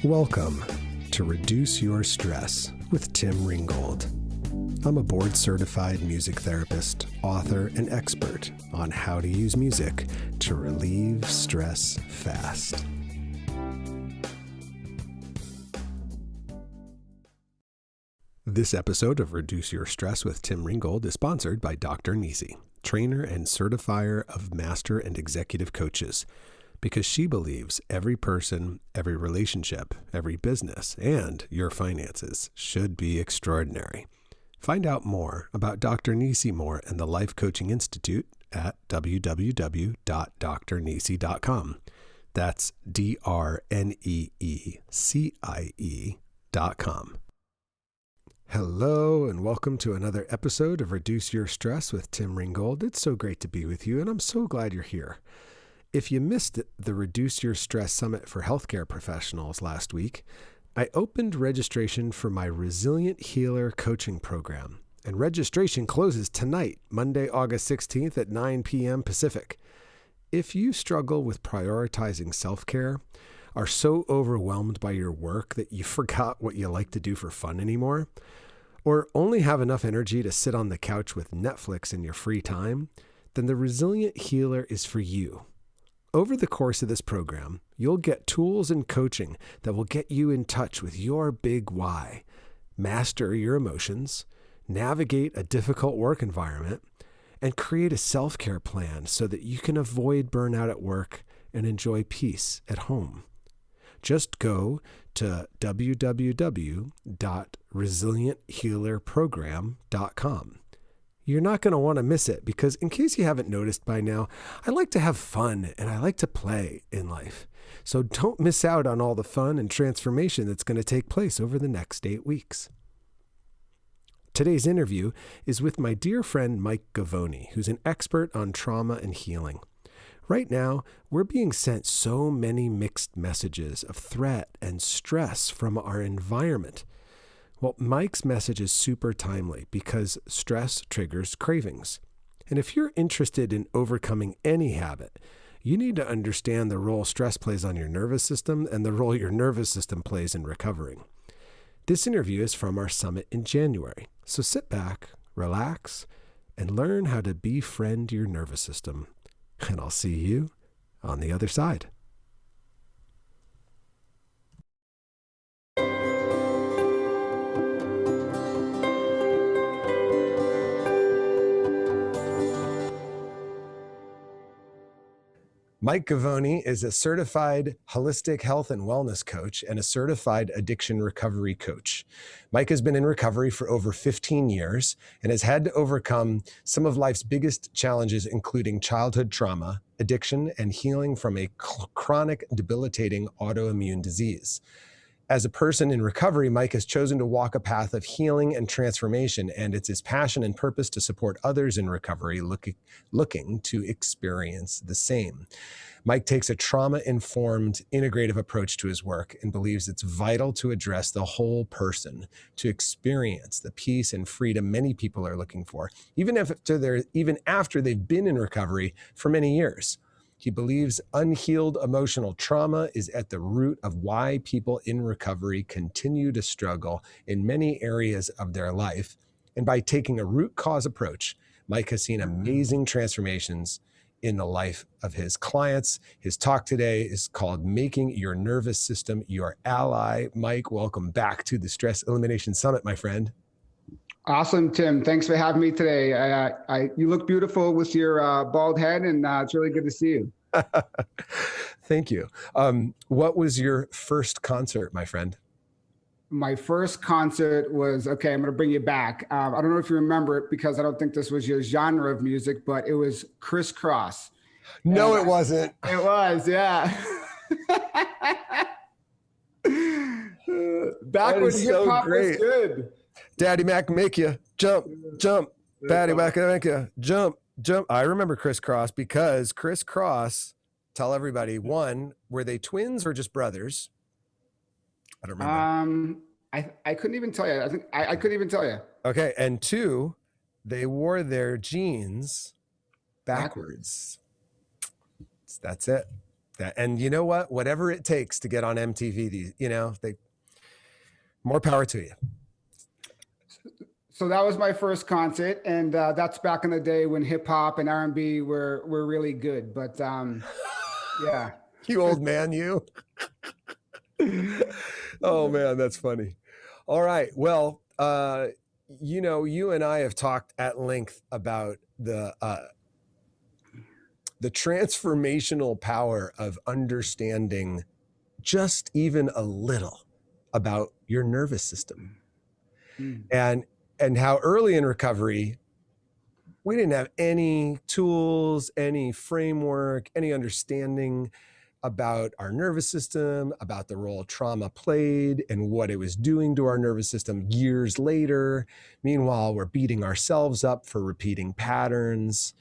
Welcome to Reduce Your Stress with Tim Ringgold. I'm a board-certified music therapist, author, and expert on how to use music to relieve stress fast. This episode of Reduce Your Stress with Tim Ringgold is sponsored by Dr. Nisi, trainer and certifier of master and executive coaches, because she believes every person, every relationship, every business, and your finances should be extraordinary. Find out more about Dr. Nisi Moore and the Life Coaching Institute at www.drnisi.com. That's DRNEECIE.com. Hello, and welcome to another episode of Reduce Your Stress with Tim Ringgold. It's so great to be with you, and I'm so glad you're here. If you missed the Reduce Your Stress Summit for Healthcare Professionals last week, I opened registration for my Resilient Healer coaching program, and registration closes tonight, Monday, August 16th at 9 p.m. Pacific. If you struggle with prioritizing self-care, are so overwhelmed by your work that you forgot what you like to do for fun anymore, or only have enough energy to sit on the couch with Netflix in your free time, then the Resilient Healer is for you. Over the course of this program, you'll get tools and coaching that will get you in touch with your big why, master your emotions, navigate a difficult work environment, and create a self-care plan so that you can avoid burnout at work and enjoy peace at home. Just go to www.resilienthealerprogram.com. You're not going to want to miss it because, in case you haven't noticed by now, I like to have fun and I like to play in life. So don't miss out on all the fun and transformation that's going to take place over the next 8 weeks. Today's interview is with my dear friend Mike Govoni, who's an expert on trauma and healing. Right now, we're being sent so many mixed messages of threat and stress from our environment. Well, Mike's message is super timely because stress triggers cravings. And if you're interested in overcoming any habit, you need to understand the role stress plays on your nervous system and the role your nervous system plays in recovering. This interview is from our summit in January, so sit back, relax, and learn how to befriend your nervous system. And I'll see you on the other side. Mike Govoni is a certified holistic health and wellness coach and a certified addiction recovery coach. Mike has been in recovery for over 15 years and has had to overcome some of life's biggest challenges, including childhood trauma, addiction, and healing from a chronic, debilitating autoimmune disease. As a person in recovery, Mike has chosen to walk a path of healing and transformation, and it's his passion and purpose to support others in recovery looking to experience the same. Mike takes a trauma-informed, integrative approach to his work and believes it's vital to address the whole person to experience the peace and freedom many people are looking for, even after they've been in recovery for many years. He believes unhealed emotional trauma is at the root of why people in recovery continue to struggle in many areas of their life. And by taking a root cause approach, Mike has seen amazing transformations in the life of his clients. His talk today is called Making Your Nervous System Your Ally. Mike, welcome back to the Stress Elimination Summit, my friend. Awesome, Tim. Thanks for having me today. You look beautiful with your bald head, and it's really good to see you. Thank you. What was your first concert, my friend? My first concert was, I'm going to bring you back. I don't know if you remember it because I don't think this was your genre of music, but it was Criss Cross. No, it wasn't. It was, yeah. Back when hip hop was good. Daddy Mac make you jump, jump. Daddy Mac make you jump, jump. I remember Criss Cross because Criss Cross, tell everybody, one, were they twins or just brothers? I don't remember. I couldn't even tell you. I couldn't even tell you. Okay. And two, they wore their jeans backwards. That's it. And you know what? Whatever it takes to get on MTV, more power to you. So that was my first concert, and that's back in the day when hip hop and R&B were really good. But yeah, You old man, you. Oh man, that's funny. All right. Well, you and I have talked at length about the transformational power of understanding just even a little about your nervous system. And how early in recovery, we didn't have any tools, any framework, any understanding about our nervous system, about the role trauma played and what it was doing to our nervous system years later. Meanwhile, we're beating ourselves up for repeating patterns.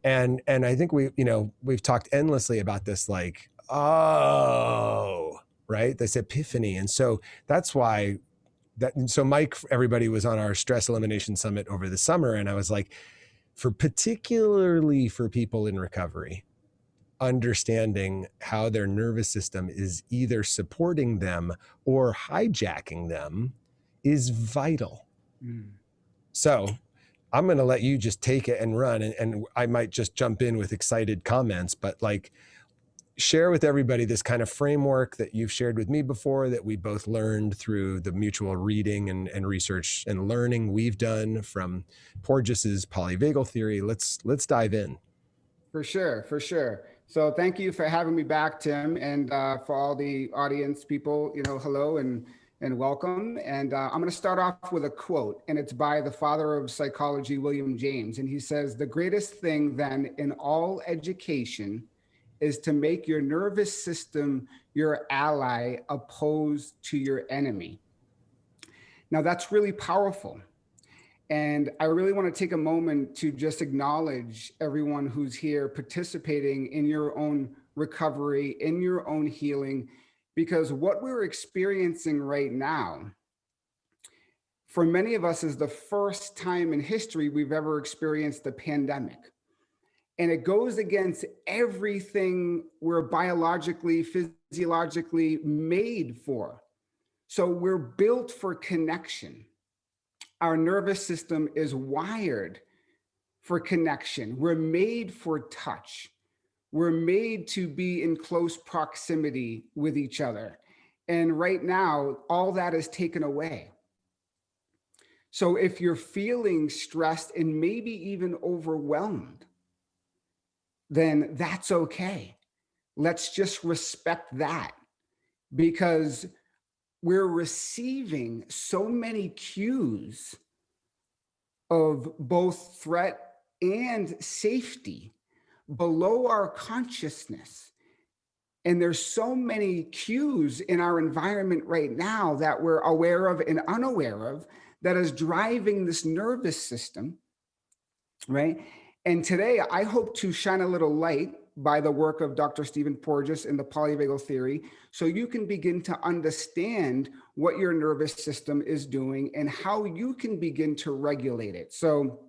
And I think we've talked endlessly about this, like, right? This epiphany. And so that's why so Mike, everybody was on our stress elimination summit over the summer. And I was like, particularly for people in recovery, understanding how their nervous system is either supporting them or hijacking them is vital. So I'm going to let you just take it and run. And I might just jump in with excited comments, but like, share with everybody this kind of framework that you've shared with me before, that we both learned through the mutual reading and research and learning we've done from Porges's Polyvagal Theory. Let's dive in. For sure. So thank you for having me back, Tim, and for all the audience people, hello and welcome. And I'm going to start off with a quote, and it's by the father of psychology, William James. And he says, "The greatest thing then in all education is to make your nervous system your ally opposed to your enemy." Now that's really powerful. And I really want to take a moment to just acknowledge everyone who's here participating in your own recovery, in your own healing, because what we're experiencing right now, for many of us, is the first time in history we've ever experienced a pandemic. And it goes against everything we're biologically, physiologically made for. So we're built for connection. Our nervous system is wired for connection. We're made for touch. We're made to be in close proximity with each other. And right now, all that is taken away. So if you're feeling stressed and maybe even overwhelmed, then that's okay. Let's just respect that, because we're receiving so many cues of both threat and safety below our consciousness. And there's so many cues in our environment right now that we're aware of and unaware of that is driving this nervous system, right? And today, I hope to shine a little light by the work of Dr. Stephen Porges in the Polyvagal Theory, so you can begin to understand what your nervous system is doing and how you can begin to regulate it. So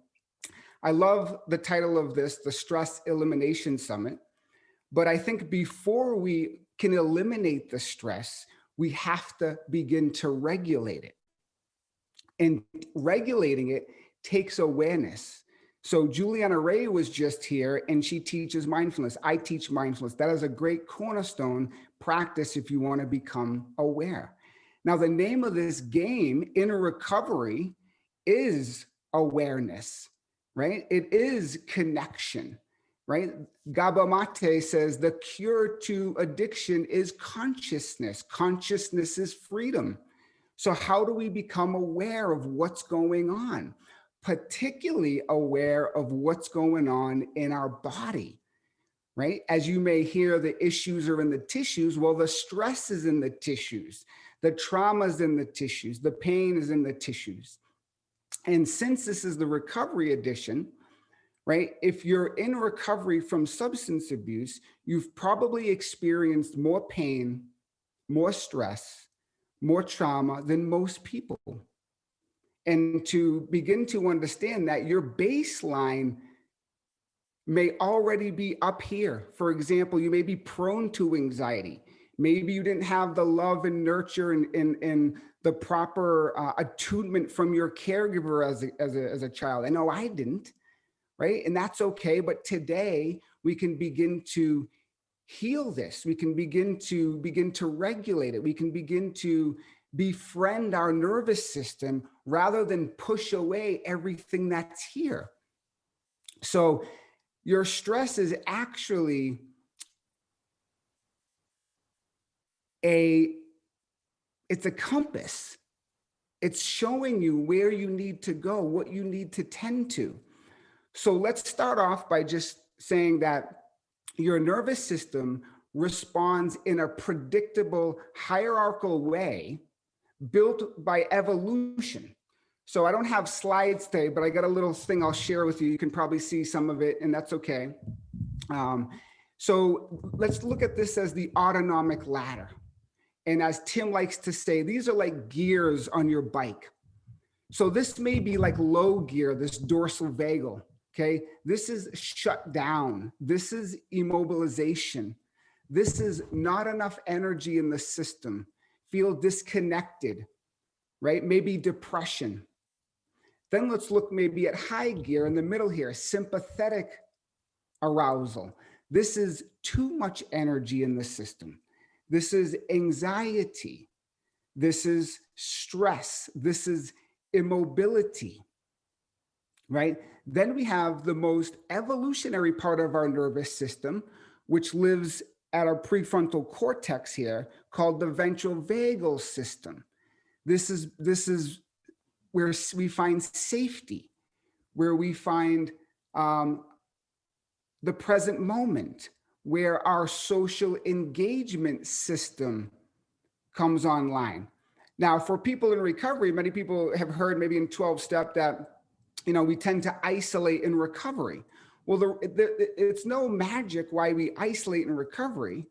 I love the title of this, the Stress Elimination Summit. But I think before we can eliminate the stress, we have to begin to regulate it. And regulating it takes awareness. So Juliana Ray was just here and she teaches mindfulness. I teach mindfulness. That is a great cornerstone practice if you want to become aware. Now, the name of this game in recovery is awareness, right? It is connection, right? Gabor Mate says the cure to addiction is consciousness. Consciousness is freedom. So how do we become aware of what's going on? Particularly aware of what's going on in our body, right? As you may hear, the issues are in the tissues. Well, the stress is in the tissues. The trauma is in the tissues. The pain is in the tissues. And since this is the recovery edition, right? If you're in recovery from substance abuse, you've probably experienced more pain, more stress, more trauma than most people. And to begin to understand that your baseline may already be up here. For example, you may be prone to anxiety. Maybe you didn't have the love and nurture and the proper attunement from your caregiver as a child. I know I didn't, right? And that's okay. But today we can begin to heal this. We can begin to regulate it. We can begin to befriend our nervous system rather than push away everything that's here. So your stress is actually it's a compass. It's showing you where you need to go, what you need to tend to. So let's start off by just saying that your nervous system responds in a predictable, hierarchical way built by evolution. So I don't have slides today, but I got a little thing I'll share with you. You can probably see some of it, and that's okay. So let's look at this as the autonomic ladder. And as Tim likes to say, these are like gears on your bike. So this may be like low gear, this dorsal vagal, okay? This is shut down. This is immobilization. This is not enough energy in the system. Feel disconnected, right? Maybe depression. Then let's look maybe at high gear in the middle here, sympathetic arousal. This is too much energy in the system. This is anxiety. This is stress. This is immobility, right? Then we have the most evolutionary part of our nervous system, which lives at our prefrontal cortex here, called the ventral vagal system. This is where we find safety, where we find the present moment, where our social engagement system comes online. Now, for people in recovery, many people have heard maybe in 12-step that, we tend to isolate in recovery. Well, it's no magic why we isolate in recovery.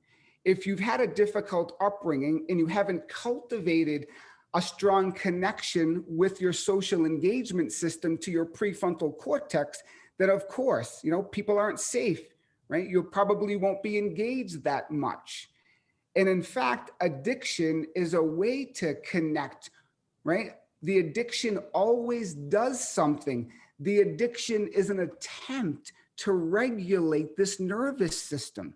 If you've had a difficult upbringing and you haven't cultivated a strong connection with your social engagement system to your prefrontal cortex, that of course, people aren't safe, right? You probably won't be engaged that much. And in fact, addiction is a way to connect, right? The addiction always does something. The addiction is an attempt to regulate this nervous system.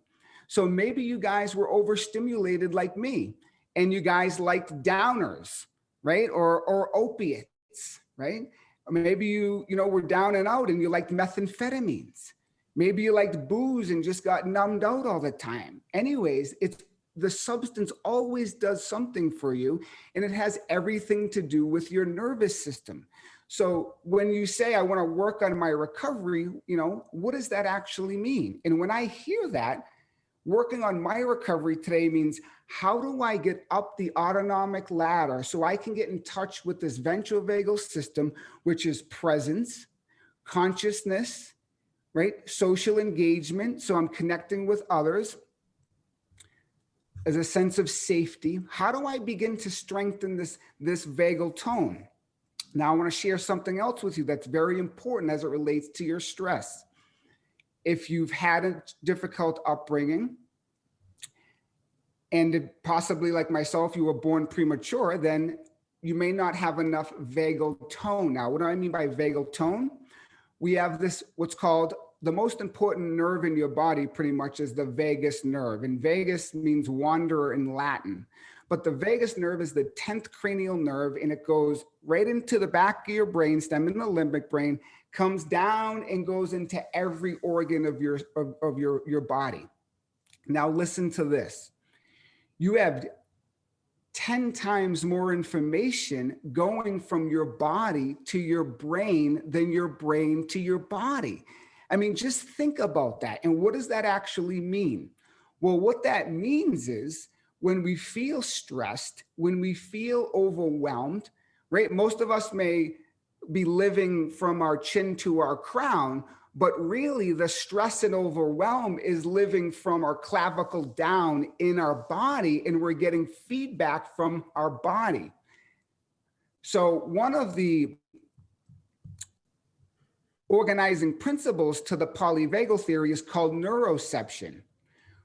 So maybe you guys were overstimulated like me, and you guys liked downers, right? Or opiates, right? Or maybe you were down and out and you liked methamphetamines. Maybe you liked booze and just got numbed out all the time. Anyways, the substance always does something for you, and it has everything to do with your nervous system. So when you say, I want to work on my recovery, what does that actually mean? And when I hear that, working on my recovery today means, how do I get up the autonomic ladder so I can get in touch with this ventral vagal system, which is presence, consciousness, right? Social engagement. So I'm connecting with others as a sense of safety. How do I begin to strengthen this vagal tone? Now I want to share something else with you that's very important as it relates to your stress. If you've had a difficult upbringing, and possibly like myself, you were born premature, then you may not have enough vagal tone. Now, what do I mean by vagal tone? We have this, what's called the most important nerve in your body pretty much is the vagus nerve. And vagus means wanderer in Latin. But the vagus nerve is the 10th cranial nerve, and it goes right into the back of your brainstem in the limbic brain, comes down and goes into every organ of your body. Now listen to this. You have 10 times more information going from your body to your brain than your brain to your body. I mean, just think about that. And what does that actually mean? Well, what that means is when we feel stressed, when we feel overwhelmed, right? Most of us may be living from our chin to our crown, but really the stress and overwhelm is living from our clavicle down in our body, and we're getting feedback from our body. So one of the organizing principles to the polyvagal theory is called neuroception,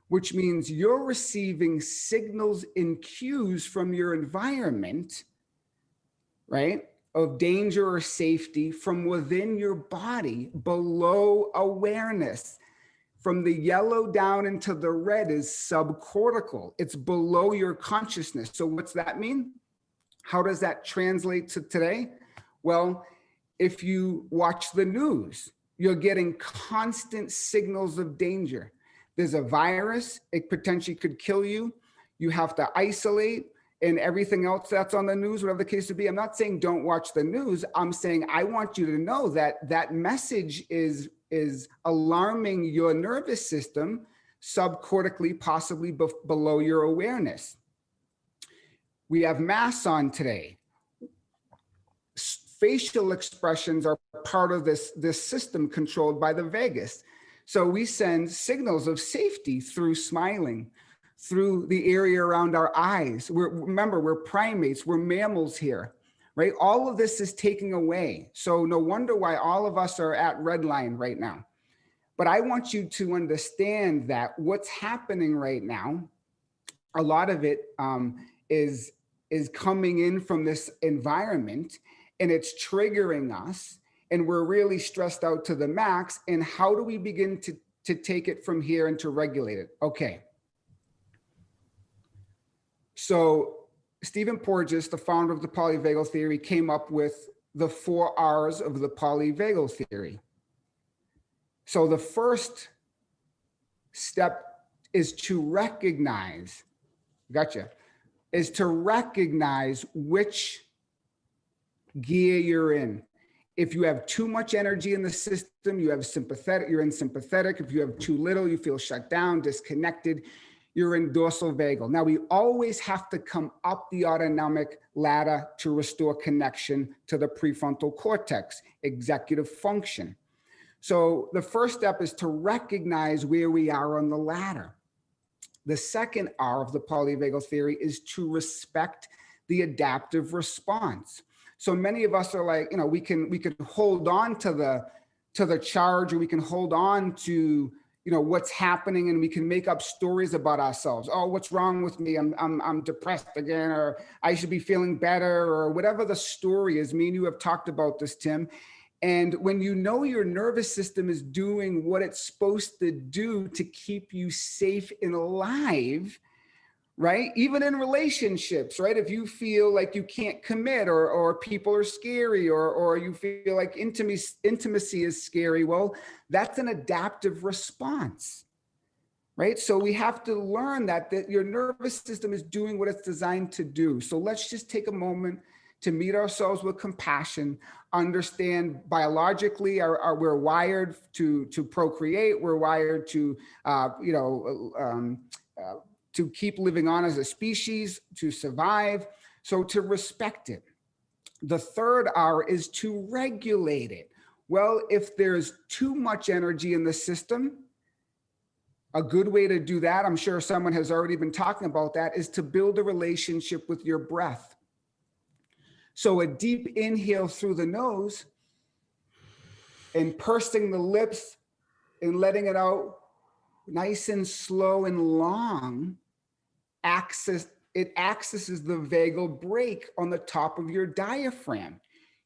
which means you're receiving signals and cues from your environment, right, of danger or safety from within your body below awareness. From the yellow down into the red is subcortical. It's below your consciousness. So what's that mean? How does that translate to today? Well, if you watch the news, you're getting constant signals of danger. There's a virus, it potentially could kill you. You have to isolate and everything else that's on the news, whatever the case would be. I'm not saying don't watch the news. I'm saying I want you to know that that message is alarming your nervous system subcortically, possibly below your awareness. We have masks on today. Facial expressions are part of this system controlled by the vagus. So we send signals of safety through smiling, through the area around our eyes. Remember, we're primates, we're mammals here, right? All of this is taking away. So no wonder why all of us are at red line right now. But I want you to understand that what's happening right now, a lot of it is coming in from this environment, and it's triggering us, and we're really stressed out to the max. And how do we begin to take it from here and to regulate it? Okay. So Stephen Porges, the founder of the polyvagal theory, came up with the 4 R's of the polyvagal theory. So the first step is to recognize, is to recognize which gear you're in. If you have too much energy in the system, you're in sympathetic. If you have too little, you feel shut down, disconnected, you're in dorsal vagal. Now, we always have to come up the autonomic ladder to restore connection to the prefrontal cortex, executive function. So the first step is to recognize where we are on the ladder. The second R of the polyvagal theory is to respect the adaptive response. So many of us are like, we can hold on to the charge, or we can hold on to, what's happening, and we can make up stories about ourselves. Oh, what's wrong with me? I'm depressed again, or I should be feeling better, or whatever the story is. Me and you have talked about this, Tim. And when you know your nervous system is doing what it's supposed to do to keep you safe and alive, right? Even in relationships, right? If you feel like you can't commit, or people are scary, or you feel like intimacy is scary, well, that's an adaptive response, right? So we have to learn that your nervous system is doing what it's designed to do. So let's just take a moment to meet ourselves with compassion, understand biologically we're wired to procreate, we're wired to keep living on as a species, to survive, so to respect it. The third R is to regulate it. Well, if there's too much energy in the system, a good way to do that, I'm sure someone has already been talking about that, is to build a relationship with your breath. So a deep inhale through the nose and pursing the lips and letting it out nice and slow and long, it accesses the vagal brake on the top of your diaphragm.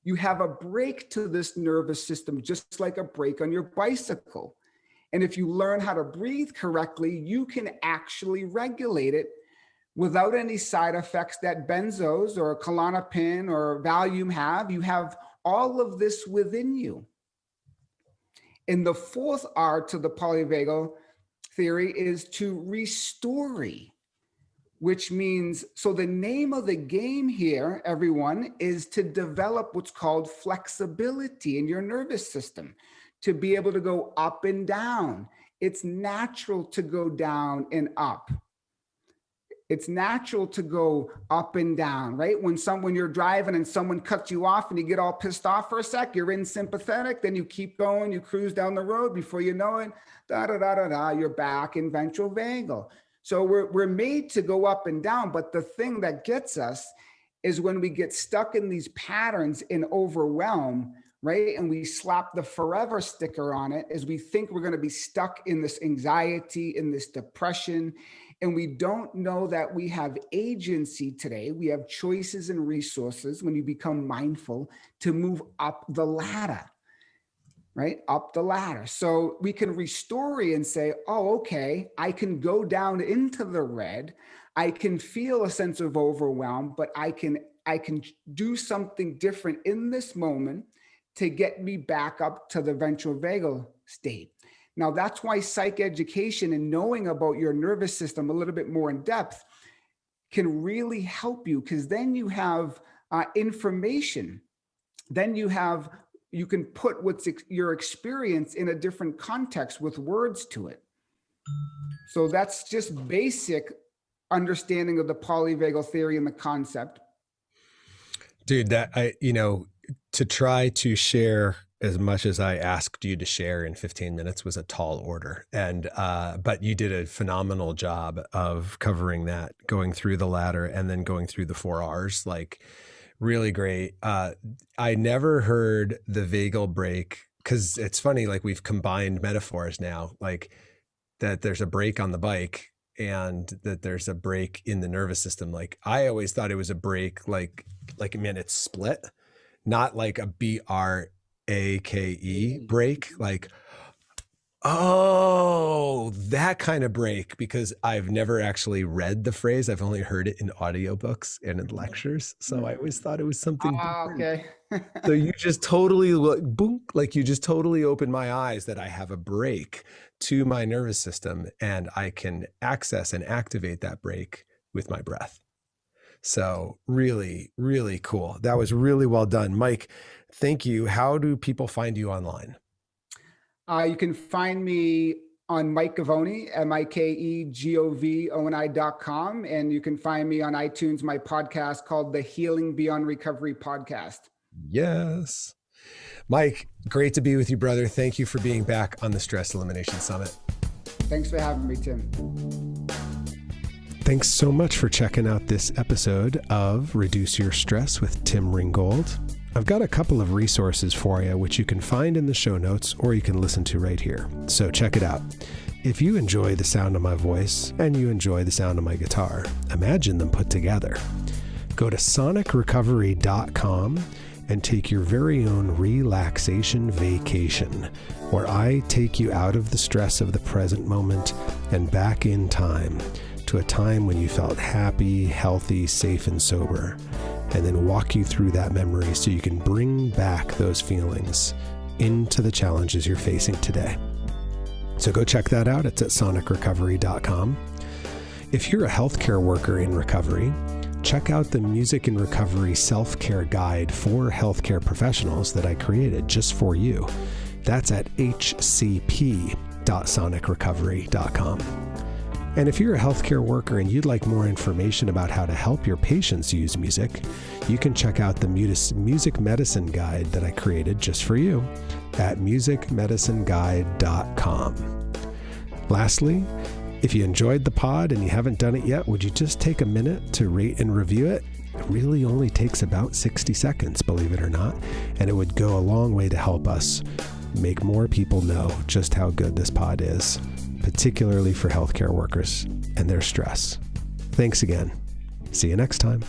You have a brake to this nervous system, just like a brake on your bicycle. And if you learn how to breathe correctly, you can actually regulate it without any side effects that benzos or Klonopin or Valium have. You have all of this within you. And the fourth R to the polyvagal theory is to restore, which means, so the name of the game here, everyone, is to develop what's called flexibility in your nervous system, to be able to go up and down. It's natural to go down and up. It's natural to go up and down, right? When you're driving and someone cuts you off and you get all pissed off for a sec, you're in sympathetic, then you keep going, you cruise down the road, before you know it, you're back in ventral vagal. So we're made to go up and down, but the thing that gets us is when we get stuck in these patterns in overwhelm, right? And we slap the forever sticker on it as we think we're going to be stuck in this anxiety, in this depression. And we don't know that we have agency today. We have choices and resources when you become mindful to move up the ladder, right? Up the ladder. So we can restore and say, oh, okay, I can go down into the red. I can feel a sense of overwhelm, but I can do something different in this moment to get me back up to the ventral vagal state. Now, that's why psych education and knowing about your nervous system a little bit more in depth can really help you, because then you have information. Then you can put your experience in a different context with words to it. So that's just basic understanding of the polyvagal theory and the concept. Dude, to try to share as much as I asked you to share in 15 minutes was a tall order. And, but you did a phenomenal job of covering that, going through the ladder and then going through the 4 R's, like really great. I never heard the vagal break, because it's funny, like we've combined metaphors now, like that there's a break on the bike and that there's a break in the nervous system. Like I always thought it was a break, like man, it's split, not like a BRAKE break, like, oh, that kind of break, because I've never actually read the phrase. I've only heard it in audiobooks and in lectures. So I always thought it was something different. Okay. So you just totally boom, like you just totally opened my eyes that I have a break to my nervous system and I can access and activate that break with my breath. So really, really cool. That was really well done. Mike, thank you. How do people find you online? You can find me on Mike Govoni, MikeGovoni.com. And you can find me on iTunes, my podcast called the Healing Beyond Recovery podcast. Yes. Mike, great to be with you, brother. Thank you for being back on the Stress Elimination Summit. Thanks for having me, Tim. Thanks so much for checking out this episode of Reduce Your Stress with Tim Ringgold. I've got a couple of resources for you, which you can find in the show notes or you can listen to right here. So check it out. If you enjoy the sound of my voice and you enjoy the sound of my guitar, imagine them put together. Go to sonicrecovery.com and take your very own relaxation vacation, where I take you out of the stress of the present moment and back in time to a time when you felt happy, healthy, safe, and sober, and then walk you through that memory so you can bring back those feelings into the challenges you're facing today. So go check that out. It's at sonicrecovery.com. If you're a healthcare worker in recovery, check out the Music in Recovery Self-Care Guide for healthcare professionals that I created just for you. That's at hcp.sonicrecovery.com. And if you're a healthcare worker and you'd like more information about how to help your patients use music, you can check out the Music Medicine Guide that I created just for you at musicmedicineguide.com. Lastly, if you enjoyed the pod and you haven't done it yet, would you just take a minute to rate and review it? It really only takes about 60 seconds, believe it or not, and it would go a long way to help us make more people know just how good this pod is, particularly for healthcare workers and their stress. Thanks again. See you next time.